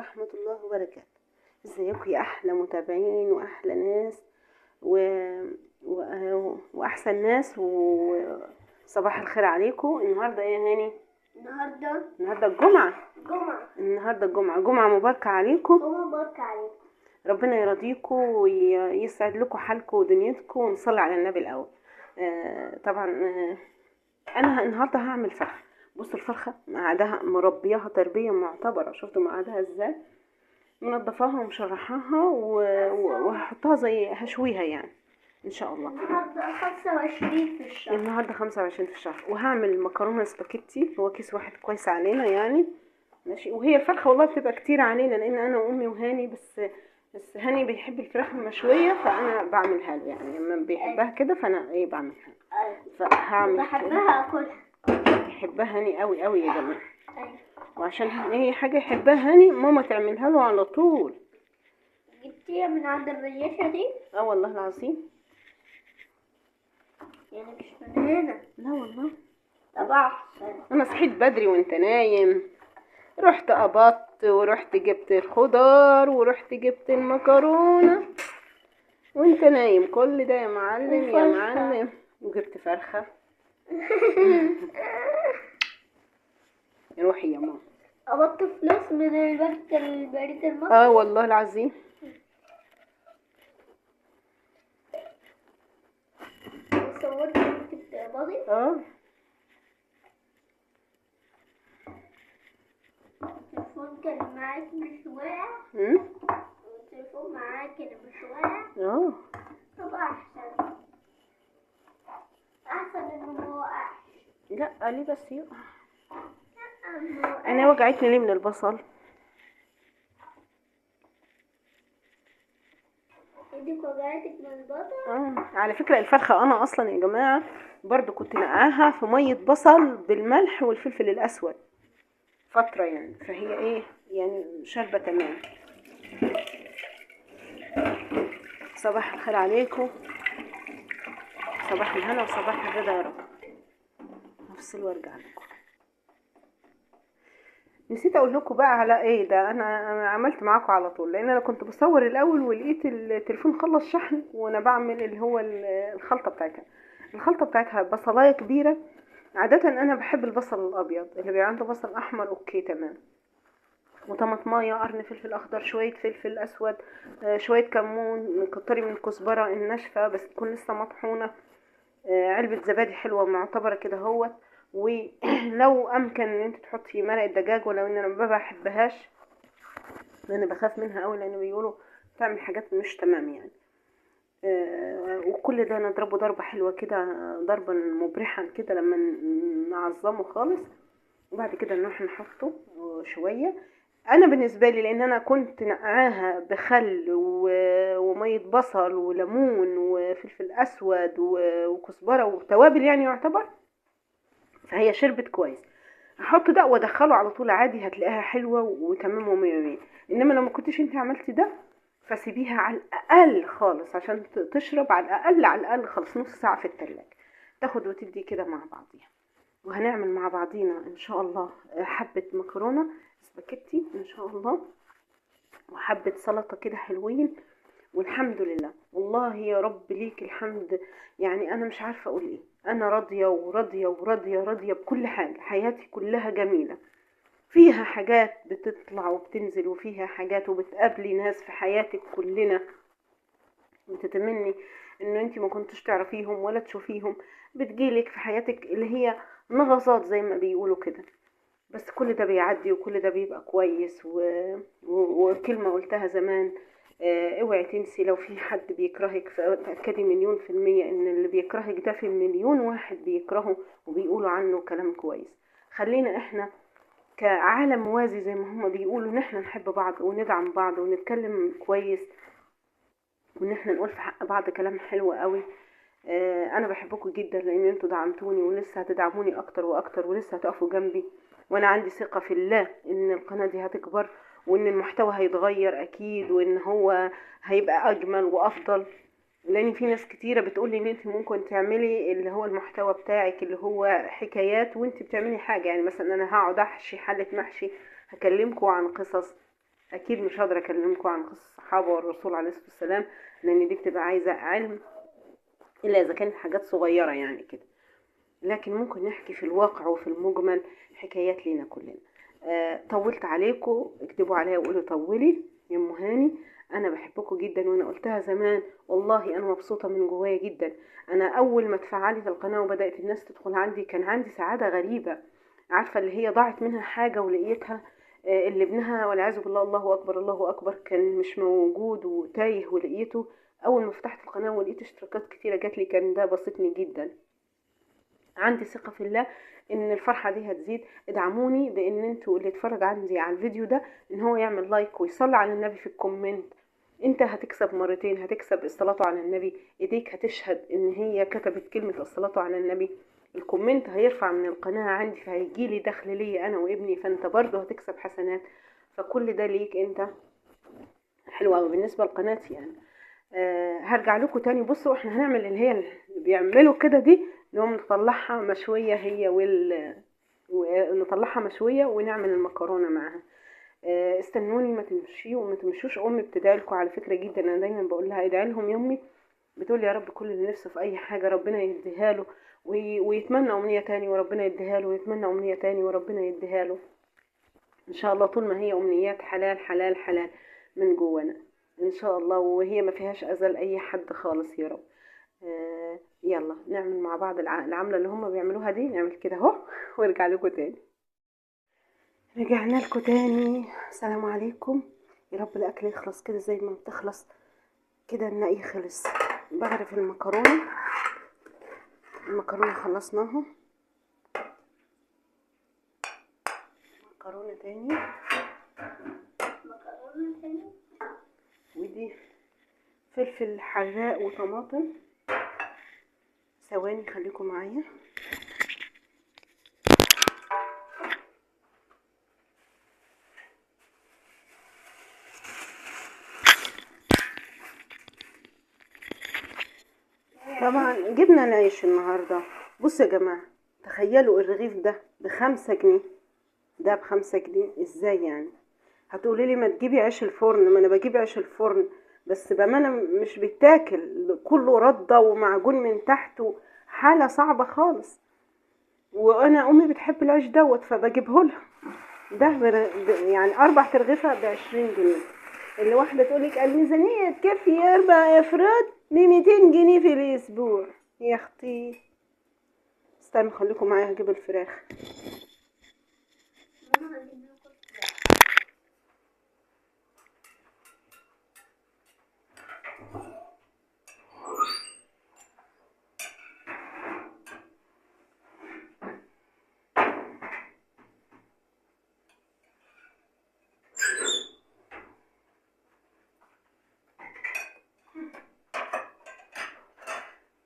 ورحمة الله وبركاته. ازيكم يا احلى متابعين واحلى ناس و... واحسن ناس وصباح الخير عليكم. النهارده ايه يا هاني؟ النهارده النهارده جمعة مباركة عليكم. ربنا يرضيكم ويسعد لكم حالكم ودنيتكم، ونصلي على النبي الاول. طبعا انا النهارده هعمل فرخه. بصوا الفرخه مقعدها مربياها تربيه معتبره، شفتوا مقعدها ازاي، منضفاها ومشرحاها وهحطها زي هشويها يعني ان شاء الله. النهارده 25 في الشهر. النهارده 25 في الشهر. وهعمل مكرونه سباكيتي، هو كيس واحد كويس علينا يعني، ماشي. وهي الفرخه والله بتبقى كتير علينا لان انا وامي وهاني، بس هاني بيحب الفراخ المشويه فانا بعملها له، يعني لما بيحبها كده فانا ايه بعملها. فهعمل بحبها اكلها. يحبها هاني قوي قوي يا جماعه. وعشان هي حاجه يحبها هاني ماما تعملها له على طول. جبتيها من عند الرياشة دي؟ والله العظيم. يعني مش من هنا؟ لا والله. طب احسن. انا صحيت بدري وانت نايم، رحت قبضت ورحت جبت الخضار ورحت جبت المكرونه وانت نايم، كل ده يا معلم يا معلم. وجبت فرخه. روحي يا ماما. قبضت فلوس من البريد المصري. والله العظيم. وصورت انت بتقبضي؟ التليفون كان معاك مش واقع؟ والتليفون معاك كان مش واقع؟ طب احسن انه ما وقعش. لا ليه بس يقع؟ انا وجعتني ليه من البصل؟ ايدك وجعتك من البصل؟ على فكرة الفرخة انا اصلا يا جماعة برضو كنت نقعاها في مية بصل بالملح والفلفل الاسود فترة يعني، فهي ايه يعني شاربة تمام. صباح الخير عليكم، صباح الهنا وصباح الرضا يا رب. هفصل وارجع لكم. نسيت اقول لكم بقى على ايه ده، انا عملت معاكم على طول لان انا كنت بصور الاول ولقيت التليفون خلص شحن وانا بعمل اللي هو الخلطه بتاعتها بصلايه كبيره. عاده انا بحب البصل الابيض، اللي بيبقى عنده بصل احمر اوكي تمام، وطماطمايه، قرن فلفل اخضر، شويه فلفل اسود، شويه كمون، كتري من الكزبره الناشفه بس تكون لسه مطحونه، علبه زبادي حلوه معتبره كده اهوت. ولو امكن ان انت تحطي مرقه دجاج، ولو ان انا ما بحبهاش لان بخاف منها قوي، لان بيقولوا تعمل حاجات مش تمام يعني. وكل ده نضربه ضربه حلوه كده، ضربا مبرحا كده لما نعظمه خالص، وبعد كده نروح نحطه شويه. انا بالنسبه لي لان انا كنت نقعاها بخل وميه بصل وليمون وفلفل اسود وكزبره وتوابل يعني يعتبر، فهي شربت كويس. هحط ده وادخله على طول عادي، هتلاقيها حلوه وتمام ومية مية. انما لو ما كنتش انت عملتي ده فسيبيها على الاقل خالص عشان تشرب على الاقل خالص نص ساعه في التلاجة، تاخد وتدي كده مع بعضيها. وهنعمل مع بعضينا ان شاء الله حبه مكرونه سباكيتي ان شاء الله، وحبه سلطه كده حلوين. والحمد لله والله يا رب ليك الحمد. يعني انا مش عارفه اقول ايه، انا راضيه وراضيه وراضيه راضيه بكل حاجه. حياتي كلها جميله، فيها حاجات بتطلع وبتنزل، وفيها حاجات وبتقابلي ناس في حياتك كلنا بتتمني ان انت ما كنتش تعرفيهم ولا تشوفيهم، بتجيلك في حياتك اللي هي نغصات زي ما بيقولوا كده. بس كل ده بيعدي وكل ده بيبقى كويس. وكلمة قلتها زمان، اوعي تنسي لو في حد بيكرهك، فتأكدي 1,000,000% ان اللي بيكرهك ده في 1,000,000 واحد بيكرهه وبيقولوا عنه كلام كويس. خلينا احنا كعالم موازي زي ما هما بيقولوا، ان احنا نحب بعض وندعم بعض ونتكلم كويس، وان احنا نقول في حق بعض كلام حلو قوي. انا بحبكم جدا لان انتوا دعمتوني ولسه هتدعموني اكتر واكتر ولسه هتقفوا جنبي، وانا عندي ثقة في الله ان القناة دي هتكبر وان المحتوى هيتغير اكيد، وان هو هيبقى اجمل وافضل. لان في ناس كتيرة بتقولي ان انت ممكن تعملي اللي هو المحتوى بتاعك اللي هو حكايات وانت بتعملي حاجة، يعني مثلا انا هقعد احشي حلة محشي هكلمكم عن قصص اكيد مش هقدر اكلمكم عن قصص الصحابه والرسول عليه الصلاه والسلام، لان دي بتبقى عايزه علم، الا اذا كانت حاجات صغيره يعني كده. لكن ممكن نحكي في الواقع وفي المجمل حكايات لينا كلنا. طولت عليكم، اكتبوا عليا وقولوا طولي يا ام هاني. انا بحبكم جدا، وانا قلتها زمان والله انا مبسوطه من جوايا جدا. انا اول ما اتفعلت القناه وبدات الناس تدخل عندي كان عندي سعاده غريبه، عارفه اللي هي ضاعت منها حاجه ولقيتها. اللي ابنها والعياذ بالله الله اكبر الله اكبر كان مش موجود وتايه ولقيته. اول ما فتحت القناه ولقيت اشتراكات كتيره جات لي كان ده بسطني جدا. عندي ثقة في الله ان الفرحة دي هتزيد. ادعموني بان انتوا اللي اتفرج عندي على الفيديو ده ان هو يعمل لايك ويصلي على النبي في الكومنت. انت هتكسب مرتين، هتكسب الصلاة على النبي، ايديك هتشهد ان هي كتبت كلمة الصلاة على النبي، الكومنت هيرفع من القناة عندي فهيجيلي دخل لي انا وابني، فانت برضه هتكسب حسنات. فكل ده ليك انت. حلوة قوي بالنسبة لقناتي يعني. هرجع لكم تاني. بصوا احنا هنعمل اللي هي اللي بيعملوا كده دي، نقوم نطلعها مشوية هي نطلعها مشوية ونعمل المكرونة معاها. استنوني ما تمشيوا وما تمشوش. امي بتدعي لكم على فكرة جدا، انا دايما بقول لها ادعي لهم يا امي. بتقول يا رب كل اللي نفسه في اي حاجة ربنا يديها له، ويتمنى امنية تاني وربنا يديها له، ويتمنى امنية تاني وربنا يديها له ان شاء الله، طول ما هي امنيات حلال حلال حلال من جوانا ان شاء الله، وهي ما فيهاش اذى لاي حد خالص يا رب. يلا نعمل مع بعض العملة اللي هم بيعملوها دي، نعمل كده اهو وارجع لكم تاني. رجعنا لكم تاني، السلام عليكم. يا رب الاكل يخلص كده زي ما بتخلص كده، النقي خلص. بغرف المكرونة خلصناها. مكرونة تاني ودي فلفل حراق وطماطم. ثواني خليكم معايا. طبعا جبنا العيش النهارده. بصوا يا جماعه، تخيلوا الرغيف ده ب5 جنيه، ده ب5 جنيه ازاي يعني؟ هتقولي لي ما تجيبي عيش الفرن، ما انا بجيب عيش الفرن بس بامانه مش بيتاكل، كله رده ومعجون من تحت، حاله صعبه خالص. وانا امي بتحب العيش دوت فبجيبه لها. ده يعني 4 ترغيفه ب20 جنيه. اللي واحده تقولك الميزانيه تكفي 4 افراد ب200 جنيه في الاسبوع. يا اختي استنوا خليكم معايا هجيب الفراخ.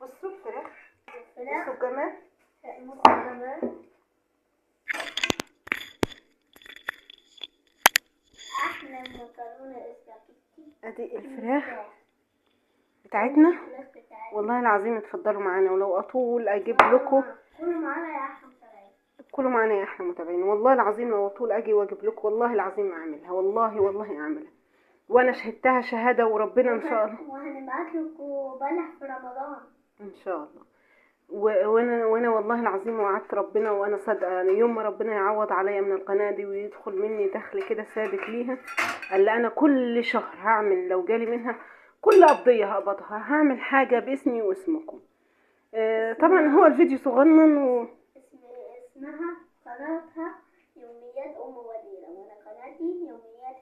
بصوا الفراخ، بصوا الجمال. احلى مكرونه اسباجيتي. ادي الفراخ بتاعتنا والله العظيم. اتفضلوا معانا، ولو اطول اجيب لكم. كلوا معانا يا احلى متابعين، كلوا معانا يا احلى متابعين. والله العظيم لو اطول اجي واجيب لكم، والله العظيم اعملها، والله اعملها، وانا شهدتها شهاده وربنا ان شاء الله. وهنبعت لكم بلح في رمضان ان شاء الله. وانا والله العظيم وعدت ربنا وانا صادقه، يعني يوم ما ربنا يعوض عليا من القناه دي ويدخل مني دخل كده ثابت ليها، قال انا كل شهر هعمل، لو جالي منها كل قبضيه هقبضها، هعمل حاجه باسمي واسمكم. طبعا هو الفيديو صغنن اسمها قناتها يوميات ام وليده، وانا قناتي يوميات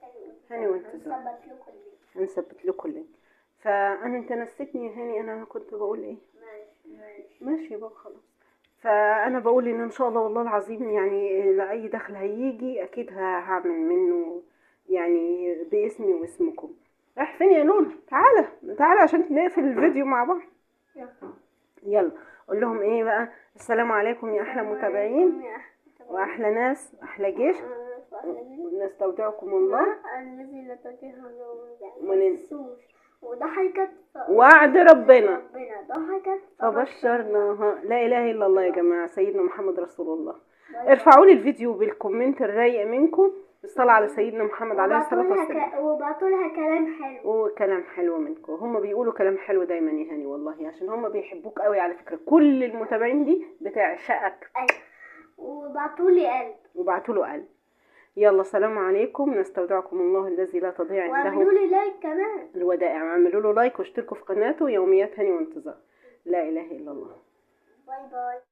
هاني وانتظار. هنثبت لكم اللينك. فانا انت نسيتني يا هاني، انا كنت بقول ايه؟ ماشي بقى خلاص. فانا بقول ان شاء الله والله العظيم يعني لاي دخل هيجي اكيد هعمل منه يعني باسمي واسمكم. رايح فين يا لولو؟ تعالى عشان نقفل الفيديو مع بعض. يلا قول لهم ايه بقى. السلام عليكم يا احلى متابعين واحلى ناس، احلى جيش. نستودعكم الله الذي لا تنتهي من وضحكت وعد ربنا ضحكت فبشرناها. لا اله الا الله يا جماعه، سيدنا محمد رسول الله. ارفعوا لي الفيديو بالكومنت الرايق منكم بالصلاة على سيدنا محمد عليه الصلاة والسلام. وبعتوا لها كلام حلو. وكلام حلو منكم، هم بيقولوا كلام حلو دايما يا هاني والله، عشان هم بيحبوك قوي على فكرة. كل المتابعين دي بتعشقك. أيوة. وبعتوا لي قلب. وبعتوا له قلب. يلا سلام عليكم، نستودعكم الله الذي لا تضيع عنده واعملوا لي لايك كمان. الودائع. اعملوا له لايك واشتركوا في قناته يوميات هاني وانتظار. لا اله الا الله. باي باي.